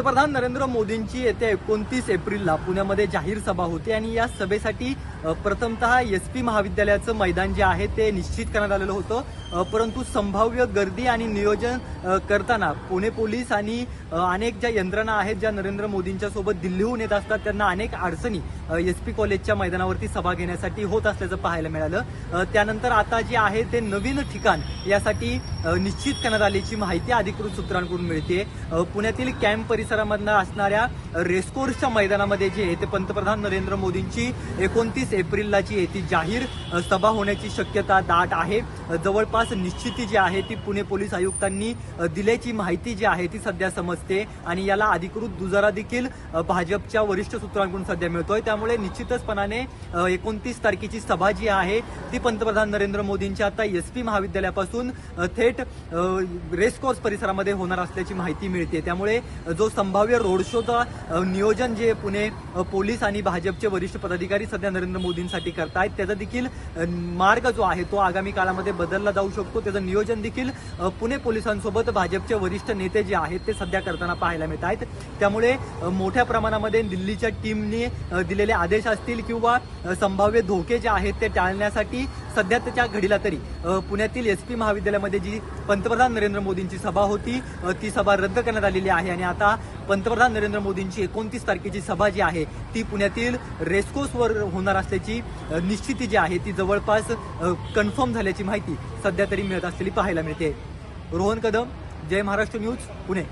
पंतप्रधान नरेंद्र मोदींची येत्या 29 एप्रिलला पुण्यामध्ये जाहीर सभा होती आणि या सभेसाठी प्रथमतः एसपी महाविद्यालयाचं मैदान जे आहे ते निश्चित करण्यात आलेलं होतं, परंतु संभाव्य गर्दी आणि नियोजन करताना पुणे पोलीस आणि अनेक ज्या यंत्रणा आहेत ज्या नरेंद्र मोदींच्या सोबत दिल्लीहून येत असतात त्यांना अनेक अडचणी एसपी कॉलेजच्या मैदानावरती सभा घेण्यासाठी होत असल्याचं पाहायला मिळालं। त्यानंतर आता जे आहे ते नवीन ठिकाण यासाठी निश्चित करण्यात आल्याची माहिती अधिकृत सूत्रांकडून मिळते। पुण्यातील कॅम्प परिसरामधनं असणाऱ्या रेसकोर्सच्या मैदानामध्ये जे आहे ते पंतप्रधान नरेंद्र मोदींची 29 एप्रिलला जी आहे ती जाहीर सभा होण्याची शक्यता दाट आहे। जवळपास निश्चिती जी आहे ती पुणे पोलीस आयुक्तांनी दिल्याची माहिती जी आहे ती सध्या समजते आणि याला अधिकृत दुजारा देखील भाजपच्या वरिष्ठ सूत्रांकडून सध्या मिळतोय। त्यामुळे निश्चितचपणाने 29 तारखेची सभा जी आहे ती पंतप्रधान नरेंद्र मोदींच्या आता एसपी महाविद्यालयापासून थेट रेसकोर्स परिसरामध्ये होणार असल्याची माहिती मिळते। त्यामुळे जो संभाव्य रोड शोचा नियोजन जे पुणे पोलीस आणि भाजपचे वरिष्ठ पदाधिकारी सध्या नरेंद्र मोदींसाठी करतायत त्याचा देखील मार्ग जो आहे तो आगामी काळामध्ये बदलला जाऊ शकतो। त्याचं नियोजन देखील पुणे पोलिसांसोबत भाजपचे वरिष्ठ नेते जे आहेत ते सध्या करताना पाहायला मिळत आहेत। त्यामुळे मोठ्या प्रमाणामध्ये दिल्लीच्या टीमने दिलेले आदेश असतील किंवा संभाव्य धोके जे आहेत ते टाळण्यासाठी सध्या त्याच्या घडीला तरी पुण्यातील एसपी महाविद्यालयामध्ये जी पंतप्रधान नरेंद्र मोदींची सभा होती ती सभा रद्द करण्यात आलेली आहे आणि आता पंतप्रधान नरेंद्र मोदींची 29 तारखेची सभा जी आहे ती पुण्यातील रेसकोर्सवर होणार असल्याची निश्चिती जी आहे ती जवळपास कन्फर्म झाल्याची माहिती सध्या तरी मिळत असलेली पाहायला मिळते। रोहन कदम, जय महाराष्ट्र न्यूज, पुणे।